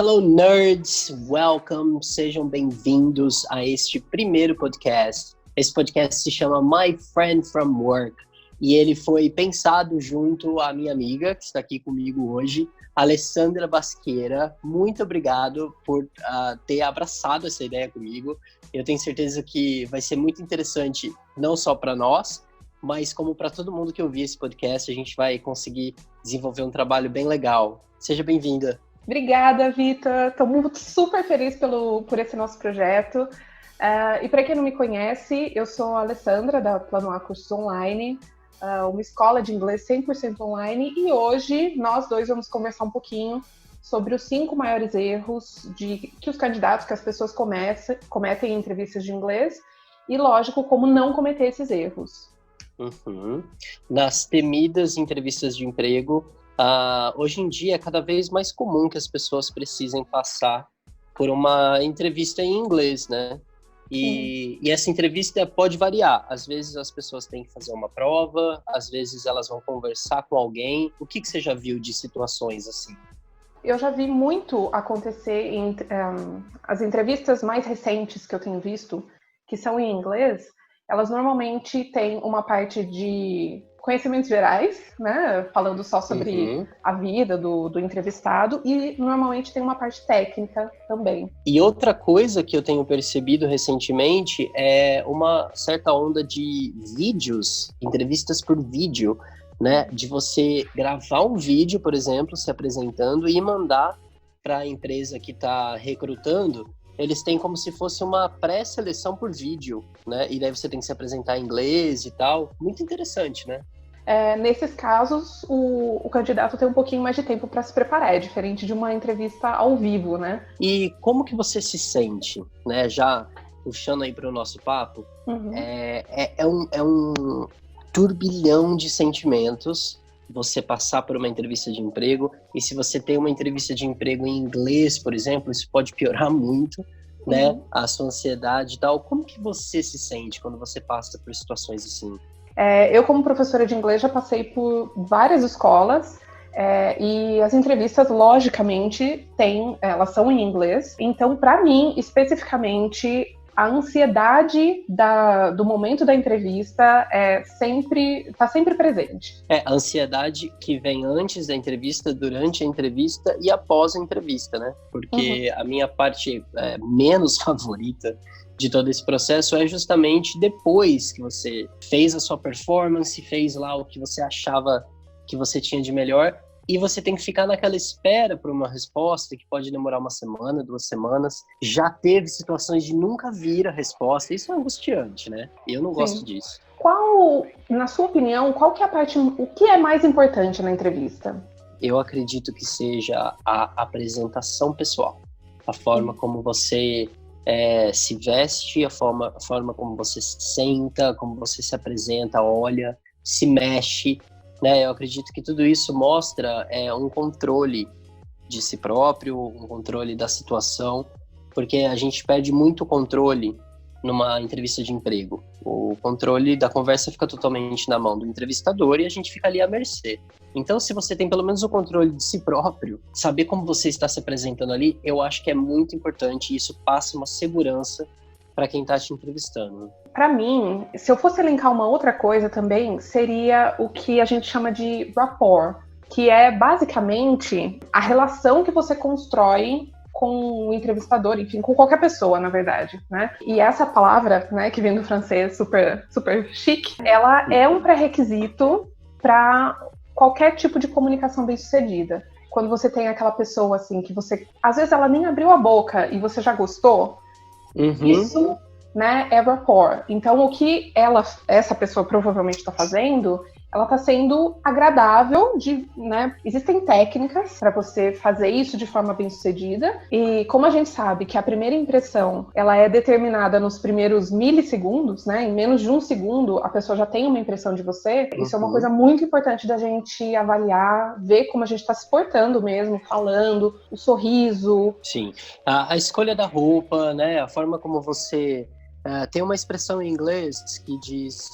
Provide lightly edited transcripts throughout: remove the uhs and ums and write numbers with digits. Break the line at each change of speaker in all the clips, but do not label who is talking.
Hello, nerds! Welcome! Sejam bem-vindos a este primeiro podcast. Esse podcast se chama My Friend from Work e ele foi pensado junto à minha amiga, que está aqui comigo hoje, Alessandra Basqueira. Muito obrigado por ter abraçado essa ideia comigo. Eu tenho certeza que vai ser muito interessante, não só para nós, mas como para todo mundo que ouvir esse podcast, a gente vai conseguir desenvolver um trabalho bem legal. Seja bem-vinda.
Obrigada, Vitor. Estou muito super feliz por esse nosso projeto. E para quem não me conhece, eu sou a Alessandra, da Plano A Cursos Online, uma escola de inglês 100% online, e hoje nós dois vamos conversar um pouquinho sobre os 5 maiores erros que os candidatos, que as pessoas cometem em entrevistas de inglês, e, lógico, como não cometer esses erros.
Nas temidas entrevistas de emprego, hoje em dia é cada vez mais comum que as pessoas precisem passar por uma entrevista em inglês, né? E essa entrevista pode variar. Às vezes as pessoas têm que fazer uma prova, às vezes elas vão conversar com alguém. O que você já viu de situações assim?
Eu já vi muito acontecer as entrevistas mais recentes que eu tenho visto, que são em inglês, elas normalmente têm uma parte de conhecimentos gerais, né, falando só sobre a vida do entrevistado, e normalmente tem uma parte técnica também.
E outra coisa que eu tenho percebido recentemente é uma certa onda de vídeos, entrevistas por vídeo, né, de você gravar um vídeo, por exemplo, se apresentando e mandar para a empresa que está recrutando. Eles têm como se fosse uma pré-seleção por vídeo, né? E daí você tem que se apresentar em inglês e tal. Muito interessante, né?
Nesses casos, o candidato tem um pouquinho mais de tempo para se preparar. É diferente de uma entrevista ao vivo, né?
E como que você se sente, né? Já puxando aí para o nosso papo, é um turbilhão de sentimentos você passar por uma entrevista de emprego, e se você tem uma entrevista de emprego em inglês, por exemplo, isso pode piorar muito, né, a sua ansiedade e tal. Como que você se sente quando você passa por situações assim?
Eu, como professora de inglês, já passei por várias escolas, e as entrevistas, logicamente, elas são em inglês. Então, para mim, especificamente, a ansiedade do momento da entrevista está sempre presente.
A ansiedade que vem antes da entrevista, durante a entrevista e após a entrevista, né? Porque a minha parte menos favorita de todo esse processo é justamente depois que você fez a sua performance, fez lá o que você achava que você tinha de melhor, e você tem que ficar naquela espera por uma resposta que pode demorar uma semana, 2 semanas. Já teve situações de nunca vir a resposta. Isso é angustiante, né? Eu não gosto disso.
Na sua opinião, qual que é o que é mais importante na entrevista?
Eu acredito que seja a apresentação pessoal. A forma como você se veste, a forma como você se senta, como você se apresenta, olha, se mexe, né? Eu acredito que tudo isso mostra um controle de si próprio, um controle da situação, porque a gente perde muito controle numa entrevista de emprego. O controle da conversa fica totalmente na mão do entrevistador e a gente fica ali à mercê. Então, se você tem pelo menos o controle de si próprio, saber como você está se apresentando ali, eu acho que é muito importante, e isso passa uma segurança para quem está te entrevistando.
Para mim, se eu fosse elencar uma outra coisa também, seria o que a gente chama de rapport, que é basicamente a relação que você constrói com o entrevistador, enfim, com qualquer pessoa, na verdade, né? E essa palavra, né, que vem do francês super, super chique, ela é um pré-requisito para qualquer tipo de comunicação bem-sucedida. Quando você tem aquela pessoa, assim, que você... Às vezes ela nem abriu a boca e você já gostou, isso, né, é rapport. Então, o que essa pessoa provavelmente está fazendo, ela está sendo agradável, né? Existem técnicas para você fazer isso de forma bem-sucedida, e como a gente sabe que a primeira impressão, ela é determinada nos primeiros milissegundos, né? Em menos de 1 segundo, a pessoa já tem uma impressão de você. Isso é uma coisa muito importante da gente avaliar, ver como a gente está se portando mesmo, falando, o sorriso.
Sim, a escolha da roupa, né? A forma como você... tem uma expressão em inglês que diz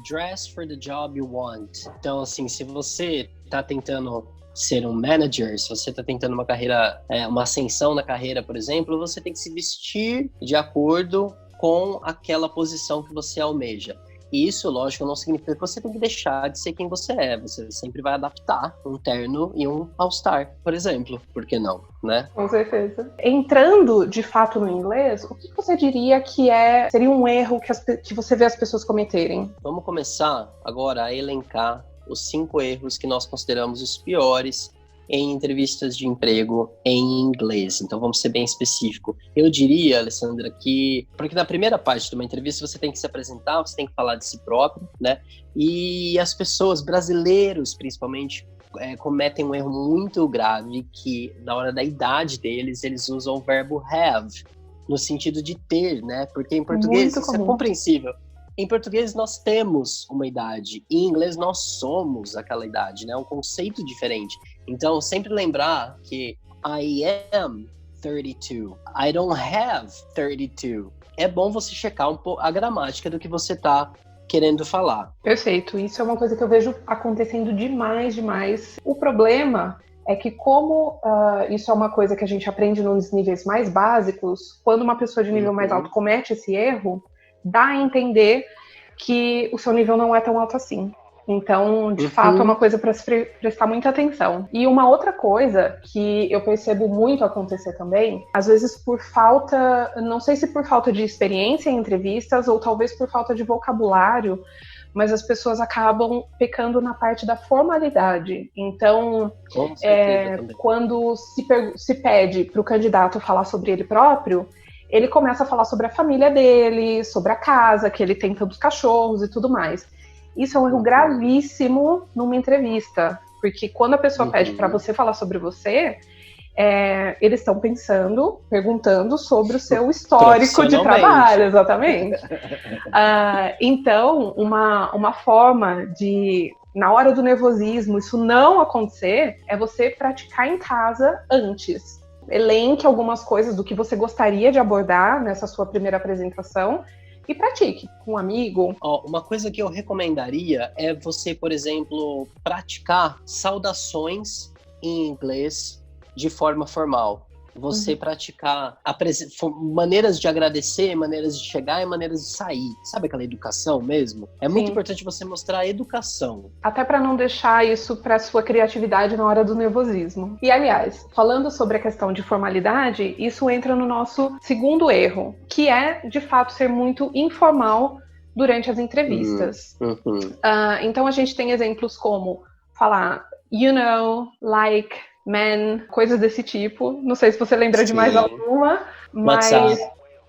dress for the job you want. Então, assim, se você está tentando ser um manager, se você está tentando uma carreira, uma ascensão na carreira, por exemplo, você tem que se vestir de acordo com aquela posição que você almeja. E isso, lógico, não significa que você tem que deixar de ser quem você é. Você sempre vai adaptar um terno e um all-star, por exemplo. Por que não, né?
Com certeza. Entrando, de fato, no inglês, o que você diria que seria um erro que você vê as pessoas cometerem?
Vamos começar agora a elencar os 5 erros que nós consideramos os piores em entrevistas de emprego em inglês. Então vamos ser bem específico. Eu diria, Alessandra, que porque na primeira parte de uma entrevista você tem que se apresentar, você tem que falar de si próprio, né? E as pessoas, brasileiros principalmente, cometem um erro muito grave que na hora da idade deles, eles usam o verbo have, no sentido de ter, né? Porque em português isso é compreensível. Em português nós temos uma idade, em inglês nós somos aquela idade, né? É um conceito diferente. Então, sempre lembrar que I am 32, I don't have 32. É bom você checar um pouco a gramática do que você está querendo falar.
Perfeito, isso é uma coisa que eu vejo acontecendo demais. O problema é que como isso é uma coisa que a gente aprende nos níveis mais básicos, quando uma pessoa de nível mais alto comete esse erro, dá a entender que o seu nível não é tão alto assim. Então, de fato, é uma coisa para se prestar muita atenção. E uma outra coisa que eu percebo muito acontecer também, às vezes por falta, não sei se por falta de experiência em entrevistas ou talvez por falta de vocabulário, mas as pessoas acabam pecando na parte da formalidade. Então, quando se pede para o candidato falar sobre ele próprio, ele começa a falar sobre a família dele, sobre a casa, que ele tem tantos cachorros e tudo mais. Isso é um erro gravíssimo numa entrevista, porque quando a pessoa pede para você falar sobre você, eles estão perguntando sobre o seu histórico de trabalho, exatamente. Então, uma forma de, na hora do nervosismo, isso não acontecer, é você praticar em casa antes. Elenque algumas coisas do que você gostaria de abordar nessa sua primeira apresentação e pratique com um amigo.
Uma coisa que eu recomendaria é você, por exemplo, praticar saudações em inglês de forma formal. Você praticar maneiras de agradecer, maneiras de chegar e maneiras de sair. Sabe aquela educação mesmo? É muito importante você mostrar a educação.
Até para não deixar isso para sua criatividade na hora do nervosismo. E, aliás, falando sobre a questão de formalidade, isso entra no nosso segundo erro, que é, de fato, ser muito informal durante as entrevistas. Então, a gente tem exemplos como falar you know, like, man, coisas desse tipo. Não sei se você lembra de mais alguma, mas...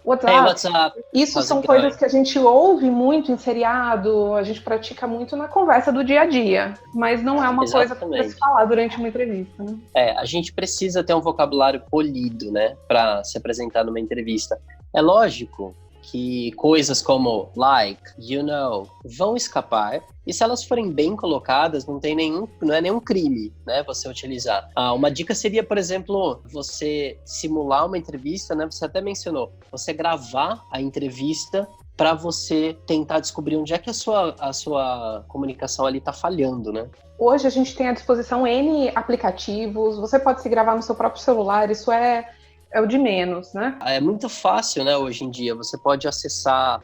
WhatsApp.
Isso são coisas que a gente ouve muito em seriado, a gente pratica muito na conversa do dia a dia, mas não é uma coisa para se falar durante uma entrevista, né?
A gente precisa ter um vocabulário polido, né, para se apresentar numa entrevista. É lógico que coisas como like, you know, vão escapar, e se elas forem bem colocadas, não é nenhum crime, né, você utilizar. Uma dica seria, por exemplo, você simular uma entrevista, né, você até mencionou, você gravar a entrevista para você tentar descobrir onde é que a sua comunicação ali tá falhando, né?
Hoje a gente tem à disposição N aplicativos, você pode se gravar no seu próprio celular, isso é o de menos, né?
É muito fácil, né, hoje em dia. Você pode acessar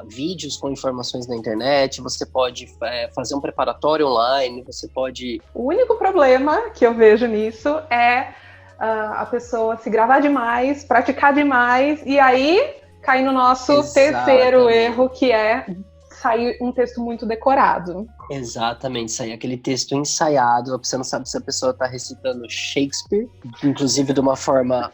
vídeos com informações na internet, você pode fazer um preparatório online, você pode...
O único problema que eu vejo nisso é a pessoa se gravar demais, praticar demais, e aí cair no nosso terceiro erro, que é sair um texto muito decorado.
Exatamente, sair aquele texto ensaiado, você não sabe se a pessoa está recitando Shakespeare, inclusive de uma forma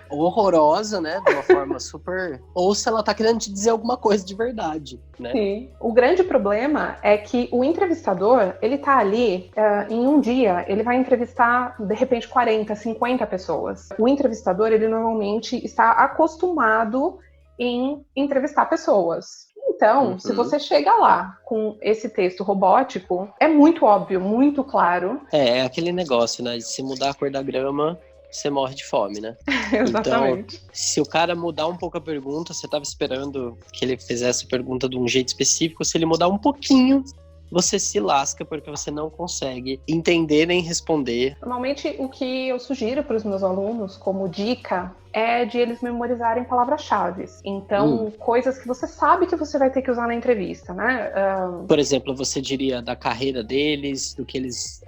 horrorosa, né? De uma forma super... Ou se ela tá querendo te dizer alguma coisa de verdade, né?
Sim. O grande problema é que o entrevistador, ele tá ali, em um dia, ele vai entrevistar, de repente, 40, 50 pessoas. O entrevistador, ele normalmente está acostumado em entrevistar pessoas. Então, se você chega lá com esse texto robótico, é muito óbvio, muito claro.
É aquele negócio, né? De se mudar a cor da grama, você morre de fome, né?
Exatamente.
Então, se o cara mudar um pouco a pergunta, você estava esperando que ele fizesse a pergunta de um jeito específico, se ele mudar um pouquinho, você se lasca porque você não consegue entender nem responder.
Normalmente, o que eu sugiro para os meus alunos, como dica, é de eles memorizarem palavras-chave. Então, coisas que você sabe que você vai ter que usar na entrevista, né?
Por exemplo, você diria da carreira deles, do que eles...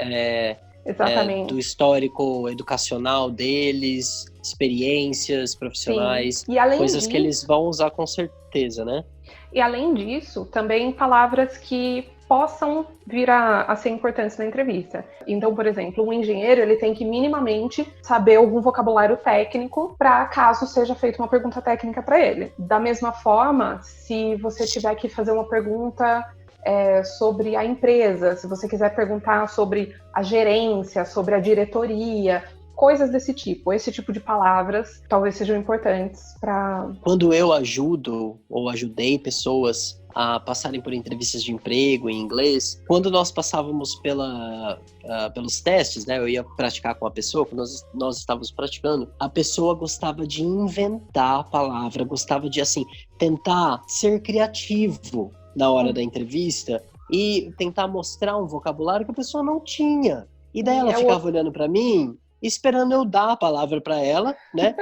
Exatamente.
Do histórico educacional deles, experiências profissionais,
e além
coisas
disso,
que eles vão usar com certeza, né?
E além disso, também palavras que possam vir a ser importantes na entrevista. Então, por exemplo, um engenheiro ele tem que minimamente saber algum vocabulário técnico para caso seja feita uma pergunta técnica para ele. Da mesma forma, se você tiver que fazer uma pergunta sobre a empresa, se você quiser perguntar sobre a gerência, sobre a diretoria, coisas desse tipo. Esse tipo de palavras talvez sejam importantes para...
Quando eu ajudo ou ajudei pessoas a passarem por entrevistas de emprego em inglês, quando nós passávamos pelos testes, né, eu ia praticar com a pessoa, quando nós estávamos praticando, a pessoa gostava de inventar a palavra, gostava de, assim, tentar ser criativo na hora da entrevista e tentar mostrar um vocabulário que a pessoa não tinha. E daí ela ficava olhando para mim, esperando eu dar a palavra para ela, né?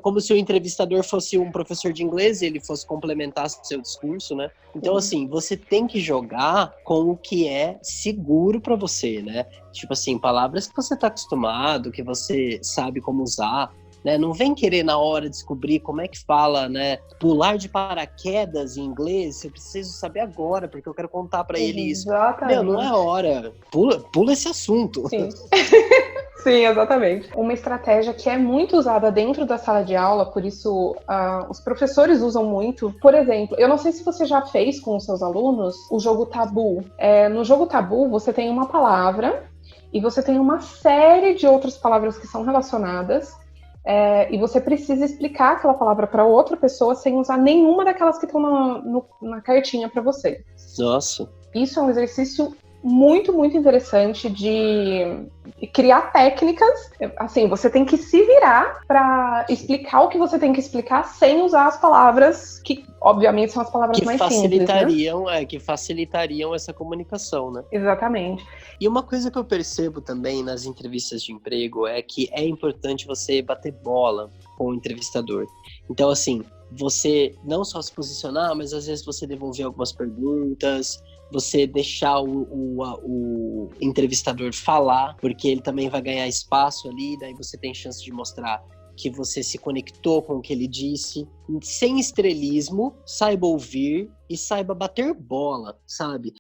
Como se o entrevistador fosse um professor de inglês e ele fosse complementar seu discurso, né? Então, assim, você tem que jogar com o que é seguro para você, né? Tipo assim, palavras que você tá acostumado, que você sabe como usar, né? Não vem querer na hora descobrir como é que fala, né? Pular de paraquedas em inglês, eu preciso saber agora, porque eu quero contar para ele isso. Meu, não é hora. Pula esse assunto.
Sim. Sim, exatamente. Uma estratégia que é muito usada dentro da sala de aula, por isso os professores usam muito. Por exemplo, eu não sei se você já fez com os seus alunos o jogo tabu. No jogo tabu, você tem uma palavra e você tem uma série de outras palavras que são relacionadas. E você precisa explicar aquela palavra para outra pessoa sem usar nenhuma daquelas que estão na cartinha para você.
Nossa.
Isso é um exercício muito, muito interessante de criar técnicas. Assim, você tem que se virar para explicar o que você tem que explicar sem usar as palavras que, obviamente, são as palavras mais simples, né?
Que facilitariam essa comunicação, né?
Exatamente.
E uma coisa que eu percebo também nas entrevistas de emprego é que é importante você bater bola com o entrevistador. Então, assim, você não só se posicionar, mas às vezes você devolver algumas perguntas, você deixar o entrevistador falar, porque ele também vai ganhar espaço ali, daí você tem chance de mostrar que você se conectou com o que ele disse, sem estrelismo, saiba ouvir e saiba bater bola, sabe?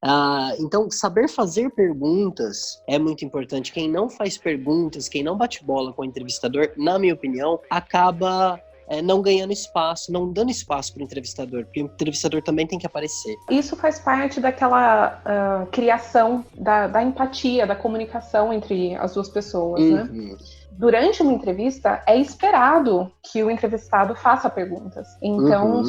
Então, saber fazer perguntas é muito importante. Quem não faz perguntas, quem não bate bola com o entrevistador, na minha opinião, acaba não ganhando espaço, não dando espaço para o entrevistador, porque o entrevistador também tem que aparecer.
Isso faz parte daquela criação da empatia, da comunicação entre as duas pessoas, né? Durante uma entrevista, é esperado que o entrevistado faça perguntas. Então,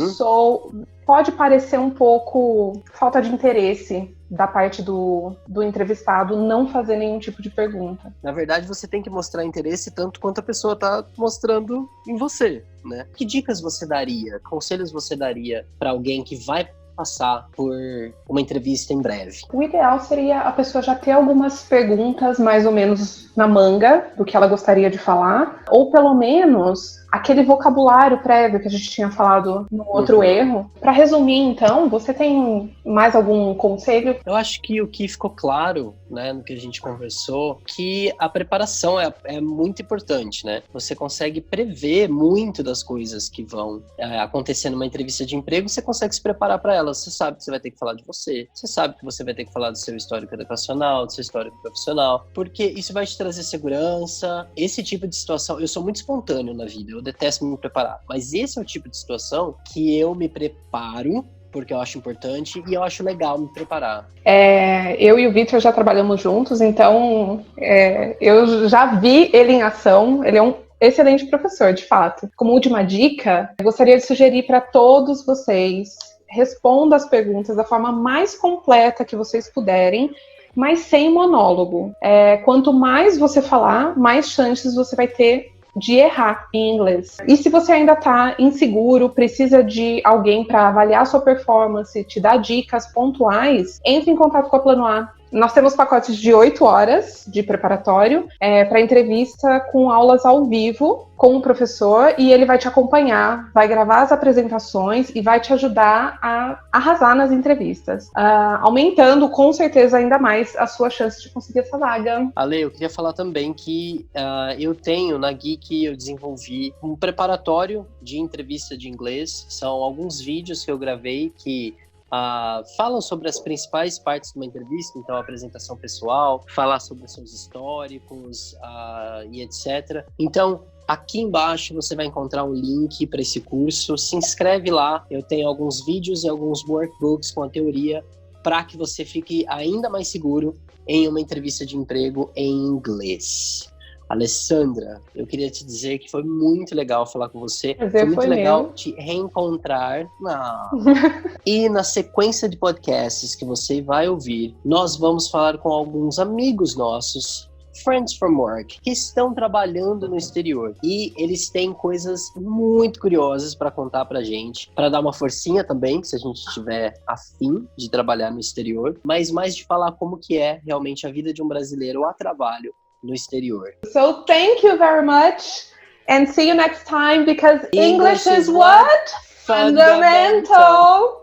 pode parecer um pouco falta de interesse da parte do entrevistado não fazer nenhum tipo de pergunta.
Na verdade, você tem que mostrar interesse tanto quanto a pessoa está mostrando em você, né? Que dicas você daria, conselhos você daria para alguém que vai passar por uma entrevista em breve?
O ideal seria a pessoa já ter algumas perguntas mais ou menos na manga do que ela gostaria de falar, ou pelo menos aquele vocabulário prévio que a gente tinha falado no outro erro. Para resumir, então, você tem mais algum conselho?
Eu acho que o que ficou claro, né, no que a gente conversou, que a preparação é muito importante, né? Você consegue prever muito das coisas que vão acontecer numa entrevista de emprego, você consegue se preparar para elas. Você sabe que você vai ter que falar de você sabe que você vai ter que falar do seu histórico educacional, do seu histórico profissional, porque isso vai te trazer segurança. Esse tipo de situação, eu sou muito espontâneo na vida, eu detesto me preparar, mas esse é o tipo de situação que eu me preparo porque eu acho importante e eu acho legal me preparar.
Eu e o Victor já trabalhamos juntos, então eu já vi ele em ação. Ele é um excelente professor, de fato. Como última dica, eu gostaria de sugerir para todos vocês: responda as perguntas da forma mais completa que vocês puderem, mas sem monólogo. Quanto mais você falar, mais chances você vai ter de errar em inglês. E se você ainda está inseguro, precisa de alguém para avaliar sua performance, te dar dicas pontuais, entre em contato com a Plano A. Nós temos pacotes de 8 horas de preparatório para entrevista com aulas ao vivo com o professor, e ele vai te acompanhar, vai gravar as apresentações e vai te ajudar a arrasar nas entrevistas, aumentando com certeza ainda mais a sua chance de conseguir essa vaga.
Ale, eu queria falar também que eu tenho na Geek, eu desenvolvi um preparatório de entrevista de inglês. São alguns vídeos que eu gravei que falam sobre as principais partes de uma entrevista, então a apresentação pessoal, falar sobre os seus históricos e etc. Então, aqui embaixo você vai encontrar um link para esse curso. Se inscreve lá, eu tenho alguns vídeos e alguns workbooks com a teoria para que você fique ainda mais seguro em uma entrevista de emprego em inglês. Alessandra, eu queria te dizer que foi muito legal falar com você. Foi muito legal te reencontrar. E na sequência de podcasts que você vai ouvir, nós vamos falar com alguns amigos nossos, friends from work, que estão trabalhando no exterior. E eles têm coisas muito curiosas para contar pra gente, para dar uma forcinha também, se a gente tiver afim de trabalhar no exterior, mas mais de falar como que é realmente a vida de um brasileiro a trabalho no exterior.
So thank you very much and see you next time, because English is what? Fundamental.